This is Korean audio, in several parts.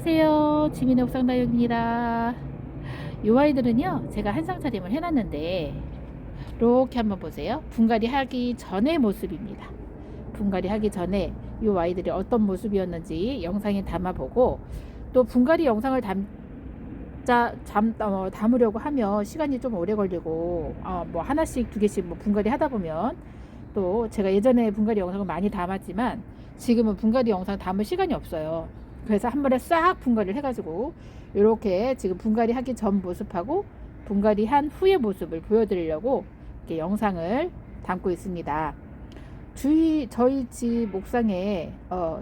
안녕하세요. 지민의 옥상다육입니다. 이 아이들은요, 제가 한상 차림을 해놨는데 이렇게 한번 보세요. 분갈이 하기 전의 모습입니다. 분갈이 하기 전에 이 아이들이 어떤 모습이었는지 영상에 담아보고, 또 분갈이 영상을 담으려고 하면 시간이 좀 오래 걸리고, 뭐 하나씩 두 개씩 뭐 분갈이 하다 보면, 또 제가 예전에 분갈이 영상을 많이 담았지만 지금은 분갈이 영상 담을 시간이 없어요. 그래서 한 번에 싹 분갈이를 해가지고 이렇게 지금 분갈이 하기 전 모습하고 분갈이 한 후의 모습을 보여드리려고 이렇게 영상을 담고 있습니다. 저희 집 옥상에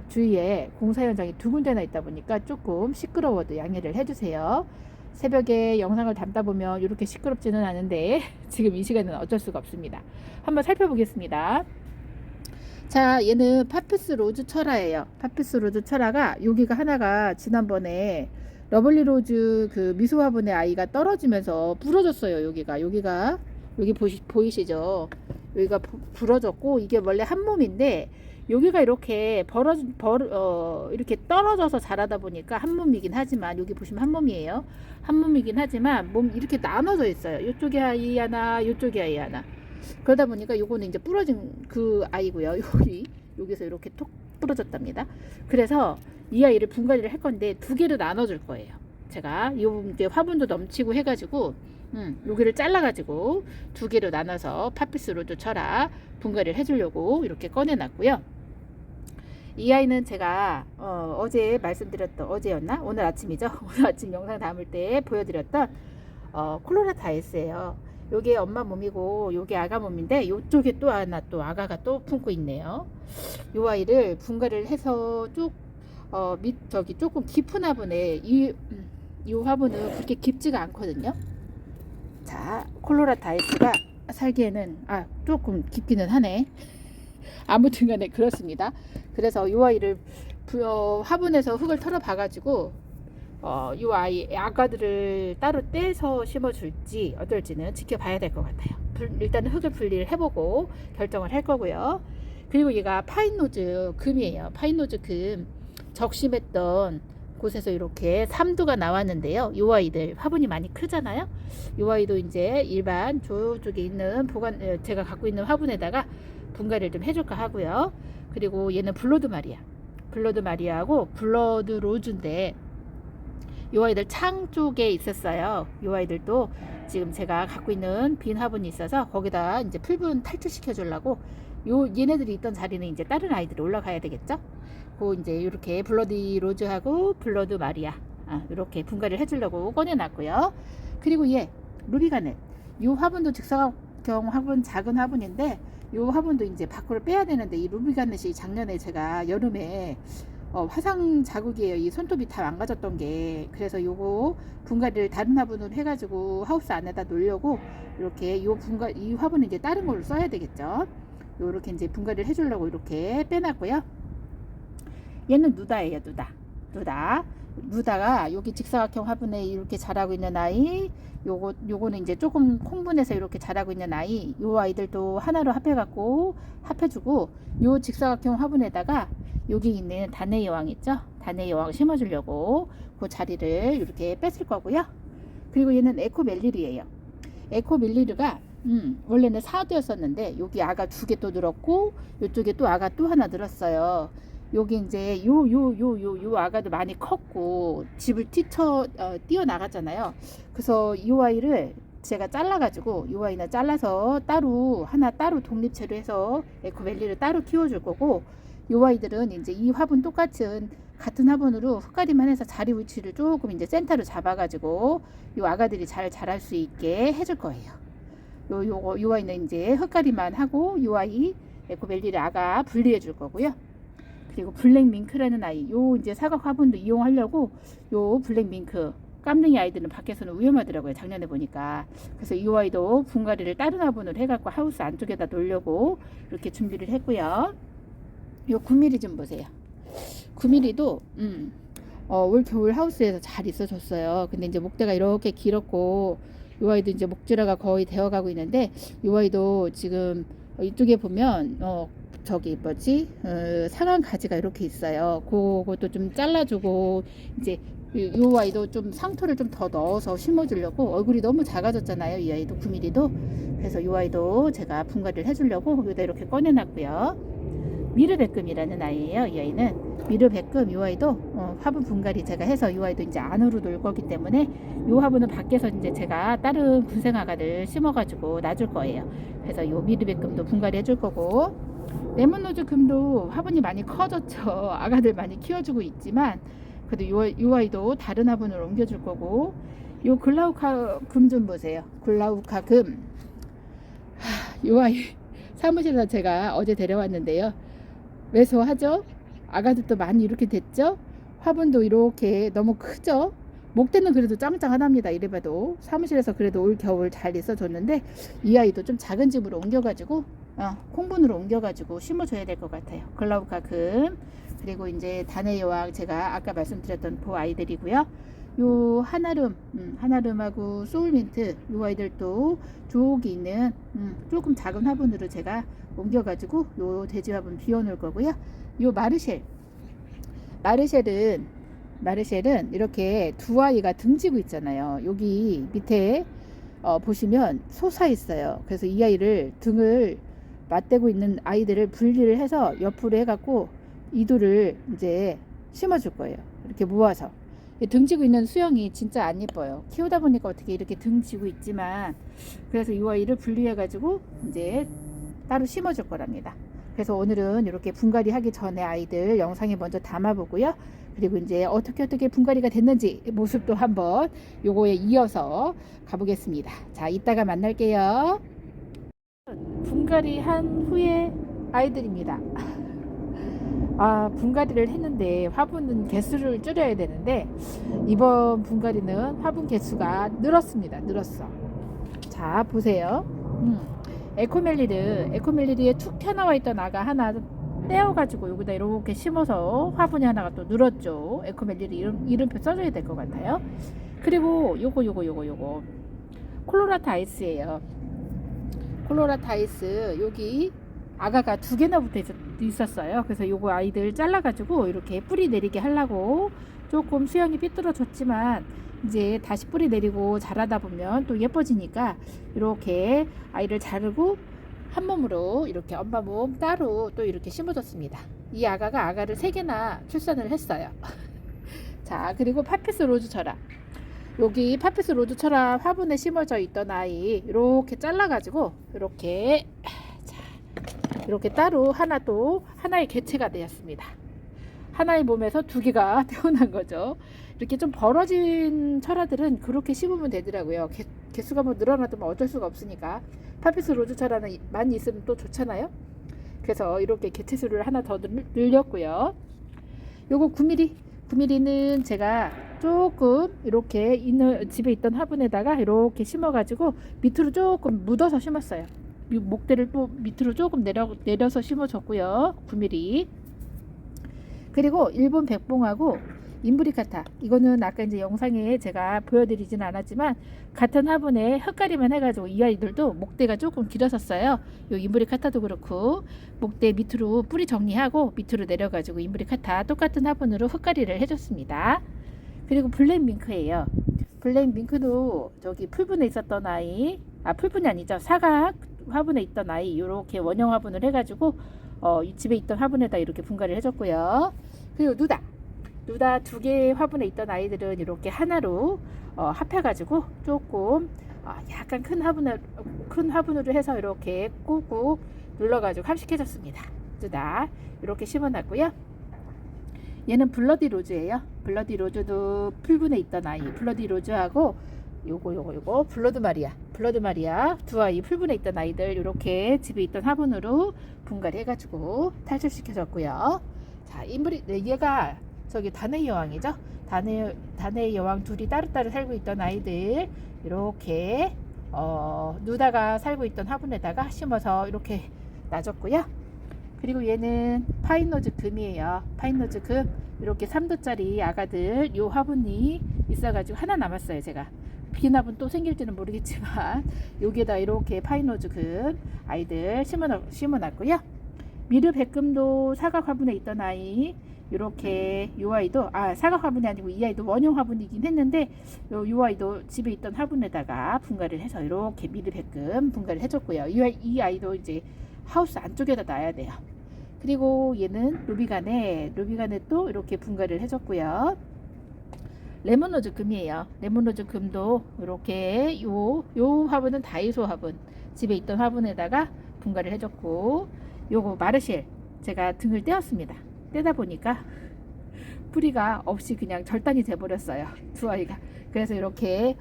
주위에 공사 현장이 두 군데나 있다 보니까 조금 시끄러워도 양해를 해주세요. 새벽에 영상을 담다 보면 이렇게 시끄럽지는 않은데 지금 이 시간은 어쩔 수가 없습니다. 한번 살펴보겠습니다. 자, 얘는 파피스 로즈 철화예요. 파피스 로즈 철화가 여기가 하나가 지난번에 러블리 로즈 그 미소 화분의 아이가 떨어지면서 부러졌어요. 여기 보이시죠? 여기가 부러졌고, 이게 원래 한 몸인데 여기가 이렇게 이렇게 떨어져서 자라다 보니까 한 몸이긴 하지만, 여기 보시면 한 몸이에요. 한 몸이긴 하지만 몸 이렇게 나눠져 있어요. 이쪽에 아이 하나, 이쪽에 아이 하나. 그러다 보니까 요거는 이제 부러진 그 아이고요. 여기서 이렇게 톡 부러졌답니다. 그래서 이 아이를 분갈이를 할 건데 두 개로 나눠 줄 거예요. 제가 요 이제 화분도 넘치고 해가지고 여기를 잘라가지고 두 개로 나눠서 파피스 로즈 철화 분갈이를 해주려고 이렇게 꺼내놨고요. 이 아이는 제가 어제 말씀드렸던, 어제였나? 오늘 아침이죠. 오늘 아침 영상 담을 때 보여드렸던 콜로라 다이스예요. 요게 엄마 몸이고 요게 아가 몸인데, 요쪽에 또 하나 또 아가가 또 품고 있네요. 요 아이를 분갈이를 해서 저기 조금 깊은 화분에 이 화분은 그렇게 깊지가 않거든요. 자, 콜로라 다이스가 살기에는 조금 깊기는 하네. 아무튼 간에 그렇습니다. 그래서 이 아이를 화분에서 흙을 털어 봐가지고 이 아이 아가들을 따로 떼서 심어줄지 어떨지는 지켜봐야 될 것 같아요. 일단 흙을 분리를 해보고 결정을 할 거고요. 그리고 얘가 파인노즈 금이에요. 파인노즈 금 적심했던 곳에서 이렇게 3두가 나왔는데요. 이 아이들 화분이 많이 크잖아요. 이 아이도 이제 일반 저쪽에 있는 제가 갖고 있는 화분에다가 분갈이를 좀 해줄까 하고요. 그리고 얘는 블러드 마리아하고 블러드 로즈인데, 이 아이들 창 쪽에 있었어요. 이 아이들도 지금 제가 갖고 있는 빈 화분이 있어서 거기다 이제 풀분 탈출시켜 주려고, 얘네들이 있던 자리는 이제 다른 아이들이 올라가야 되겠죠. 이제 이렇게 블러드 로즈하고 블러드 마리아 이렇게 분갈이를 해주려고 꺼내놨고요. 그리고 얘 루비가넷, 이 화분도 직사각형 화분, 작은 화분인데 이 화분도 이제 밖으로 빼야 되는데, 이 루비가넷이 작년에 제가 여름에 화상 자국이에요. 이 손톱이 다 망가졌던 게. 그래서 요거 분갈이를 다른 화분으로 해가지고 하우스 안에다 놓으려고 이렇게 이 화분은 이제 다른 걸로 써야 되겠죠. 요렇게 이제 분갈이를 해주려고 이렇게 빼놨고요. 얘는 누다예요. 누다가 여기 직사각형 화분에 이렇게 자라고 있는 아이, 요거는 이제 조금 콩분해서 이렇게 자라고 있는 아이. 요 아이들도 하나로 합해주고 요 직사각형 화분에다가 여기 있는 다네 여왕 있죠? 다네 여왕 심어주려고 그 자리를 이렇게 뺐을 거고요. 그리고 얘는 에코멜리르예요. 에코멜리르가 원래는 4두였었는데 여기 아가 2개 또 늘었고 이쪽에 또 아가 또 하나 늘었어요. 여기 이제 요 아가도 많이 컸고 집을 뛰어나갔잖아요. 그래서 이 아이를 제가 잘라가지고, 이 아이는 잘라서 하나 따로 독립체로 해서 에코밸리를 따로 키워줄 거고, 이 아이들은 이제 이 화분 같은 화분으로 흙가리만 해서 자리 위치를 조금 이제 센터로 잡아가지고 이 아가들이 잘 자랄 수 있게 해줄 거예요. 요 아이는 이제 흙가리만 하고 이 아이 에코밸리를 아가 분리해 줄 거고요. 그리고 블랙밍크라는 아이, 이제 사각 화분도 이용하려고 블랙밍크 깜둥이 아이들은 밖에서는 위험하더라고요. 작년에 보니까. 그래서 이 아이도 분갈이를 다른 화분으로 해갖고 하우스 안쪽에다 놓으려고 이렇게 준비를 했고요. 요 9mm 좀 보세요. 9mm도 올 겨울 하우스에서 잘 있어줬어요. 근데 이제 목대가 이렇게 길었고, 이 아이도 이제 목질화가 거의 되어가고 있는데, 이 아이도 지금 이쪽에 보면 저기 뭐지 상한 가지가 이렇게 있어요. 그것도 좀 잘라주고 이제 이 아이도 좀 상토를 좀 더 넣어서 심어주려고. 얼굴이 너무 작아졌잖아요, 이 아이도 9mm도. 그래서 이 아이도 제가 분갈이를 해주려고 여기다 이렇게 꺼내놨고요. 미르베끔이라는 아이예요. 이 아이는 미르베끔. 이 아이도 화분 분갈이 제가 해서 이 아이도 이제 안으로 놀 거기 때문에 이 화분은 밖에서 이제 제가 다른 군생아가들 심어가지고 놔줄 거예요. 그래서 이 미르베끔도 분갈이 해줄 거고, 레몬로즈 금도 화분이 많이 커졌죠. 아가들 많이 키워주고 있지만 그래도 이 아이도 다른 화분으로 옮겨줄 거고, 요 글라우카 금 좀 보세요. 글라우카 금. 이 아이 사무실에서 제가 어제 데려왔는데요. 왜소하죠? 아가들도 많이 이렇게 됐죠? 화분도 이렇게 너무 크죠? 목대는 그래도 짱짱하답니다. 이래봐도 사무실에서 그래도 올 겨울 잘 있어줬는데 이 아이도 좀 작은 집으로 옮겨가지고 콩분으로 옮겨가지고 심어줘야 될 것 같아요. 글라우카 금. 그리고 이제 단의 여왕 제가 아까 말씀드렸던 그 아이들이고요. 요 하나름하고 소울민트 요 아이들도 조옥이 있는 조금 작은 화분으로 제가 옮겨가지고 요 돼지 화분 비워놓을 거고요. 요 마르쉘은 이렇게 두 아이가 등지고 있잖아요. 여기 밑에 보시면 솟아 있어요. 그래서 이 아이를 등을 맞대고 있는 아이들을 분리를 해서 옆으로 해갖고 이도를 이제 심어줄 거예요. 이렇게 모아서. 등지고 있는 수영이 진짜 안 예뻐요. 키우다 보니까 어떻게 이렇게 등지고 있지만, 그래서 이 아이를 분리해 가지고 이제 따로 심어줄 거랍니다. 그래서 오늘은 이렇게 분갈이 하기 전에 아이들 영상에 먼저 담아 보고요. 그리고 이제 어떻게 분갈이가 됐는지 모습도 한번 요거에 이어서 가보겠습니다. 자, 이따가 만날게요. 분갈이 한 후에 아이들입니다. 분갈이를 했는데 화분은 개수를 줄여야 되는데 이번 분갈이는 화분 개수가 늘었어. 자, 보세요. 에코멜리드에 툭 튀어나와 있던 아가 하나 떼어가지고 여기다 이렇게 심어서 화분이 하나가 또 늘었죠. 에코멜리드 이름표 써줘야 될 것 같아요. 그리고 요거 콜로라타 아이스예요. 콜로라타 아이스 여기 아가가 2개나 붙어 있었어요. 그래서 요거 아이들 잘라가지고 이렇게 뿌리 내리게 하려고 조금 수영이 삐뚤어졌지만 이제 다시 뿌리 내리고 자라다 보면 또 예뻐지니까 이렇게 아이를 자르고 한 몸으로 이렇게 엄마 몸 따로 또 이렇게 심어줬습니다. 이 아가를 3개나 출산을 했어요. 자, 그리고 파피스 로즈 철화. 여기 파피스 로즈 철화 화분에 심어져 있던 아이 이렇게 잘라가지고 이렇게 따로 하나의 개체가 되었습니다. 하나의 몸에서 2개가 태어난 거죠. 이렇게 좀 벌어진 철화들은 그렇게 심으면 되더라고요. 개수가 뭐 늘어나도 뭐 어쩔 수가 없으니까. 파피스 로즈 철화는 많이 있으면 또 좋잖아요. 그래서 이렇게 개체수를 하나 더 늘렸고요. 요거 9mm는 제가 조금 이렇게 집에 있던 화분에다가 이렇게 심어가지고 밑으로 조금 묻어서 심었어요. 목대를 또 밑으로 조금 내려서 심어줬고요. 9mm. 그리고 일본 백봉하고 인브리카타. 이거는 아까 이제 영상에 제가 보여드리진 않았지만 같은 화분에 흙가리만 해가지고 이 아이들도 목대가 조금 길었었어요. 요 인브리카타도 그렇고 목대 밑으로 뿌리 정리하고 밑으로 내려가지고 인브리카타 똑같은 화분으로 흙가리를 해줬습니다. 그리고 블랙밍크예요. 블랙밍크도 저기 풀분에 있었던 아이, 풀분이 아니죠. 사각 화분에 있던 아이 이렇게 원형 화분을 해가지고 이 집에 있던 화분에다 이렇게 분갈이를 해줬고요. 그리고 누다 2개 화분에 있던 아이들은 이렇게 하나로 합해가지고 조금 약간 큰 화분으로 해서 이렇게 꾹꾹 눌러가지고 합식해줬습니다. 누다 이렇게 심어놨고요. 얘는 블러디 로즈예요. 블러디 로즈도 풀분에 있던 아이, 블러디 로즈하고 요거 블러드 마리아 2 아이 풀분에 있던 아이들 이렇게 집에 있던 화분으로 분갈이 해가지고 탈출시켜줬고요. 자, 얘가 저기 단의 여왕이죠. 단의 여왕 둘이 따로따로 살고 있던 아이들 이렇게 누다가 살고 있던 화분에다가 심어서 이렇게 놔줬고요. 그리고 얘는 파인로즈 금이에요. 파인로즈 금 이렇게 3도짜리 아가들 요 화분이 있어가지고 하나 남았어요. 제가 빈 화분 또 생길지는 모르겠지만 여기에다 이렇게 파인로즈 금 아이들 심어놨고요. 미르 백금도 사각 화분에 있던 아이, 이렇게 요 아이도 사각 화분이 아니고 이 아이도 원형 화분이긴 했는데 요 아이도 집에 있던 화분에다가 분갈이를 해서 이렇게 미르 백금 분갈이를 해줬고요. 이 아이도 이제 하우스 안쪽에다 놔야 돼요. 그리고 얘는 루비가네 또 이렇게 분갈이를 해줬고요. 레몬로즈 금이에요. 레몬로즈 금도 이렇게 요 화분은 다이소 화분, 집에 있던 화분에다가 분갈이를 해줬고, 요거 마르실 제가 등을 떼었습니다. 떼다 보니까 뿌리가 없이 그냥 절단이 돼버렸어요. 두 아이가. 그래서 이렇게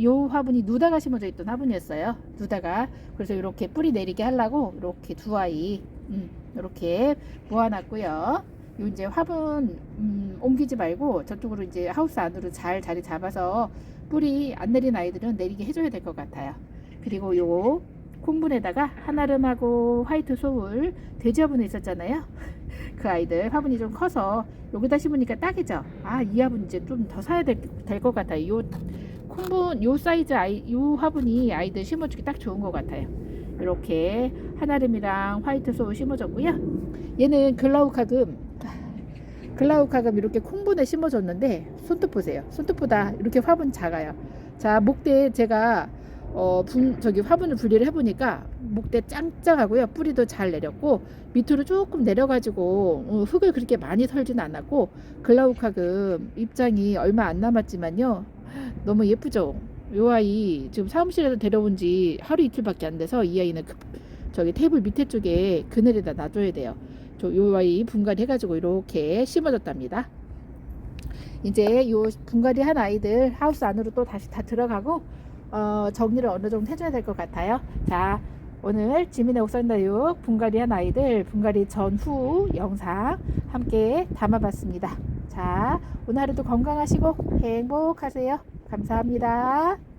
요 화분이 누다가 심어져 있던 화분이었어요. 누다가. 그래서 이렇게 뿌리 내리게 하려고 이렇게 두 아이 이렇게 모아놨고요. 요 이제 화분 옮기지 말고 저쪽으로 이제 하우스 안으로 잘 자리 잡아서 뿌리 안 내린 아이들은 내리게 해줘야 될 것 같아요. 그리고 요 콩분에다가 한아름하고 화이트 소울 돼지 화분에 있었잖아요. 그 아이들 화분이 좀 커서 여기다 심으니까 딱이죠. 이 화분 이제 좀 더 사야 될 것 같아요. 요 콩분 요 사이즈 요 화분이 아이들 심어주기 딱 좋은 것 같아요. 이렇게 한아름이랑 화이트 소울 심어줬고요. 얘는 글라우카금 이렇게 콩분에 심어줬는데 손톱 보세요. 손톱보다 이렇게 화분 작아요. 자, 목대 제가 화분을 분리를 해보니까 목대 짱짱하고요. 뿌리도 잘 내렸고 밑으로 조금 내려가지고 흙을 그렇게 많이 털지는 않았고, 글라우카금 입장이 얼마 안 남았지만요. 너무 예쁘죠? 요 아이 지금 사무실에서 데려온 지 하루 이틀밖에 안 돼서 이 아이는 저기 테이블 밑에 쪽에 그늘에다 놔줘야 돼요. 요 아이 분갈이 해가지고 이렇게 심어줬답니다. 이제 요 분갈이 한 아이들 하우스 안으로 또 다시 다 들어가고 정리를 어느 정도 해줘야 될 것 같아요. 자, 오늘 지민의 옥상다육 분갈이 한 아이들 분갈이 전후 영상 함께 담아봤습니다. 자, 오늘 하루도 건강하시고 행복하세요. 감사합니다.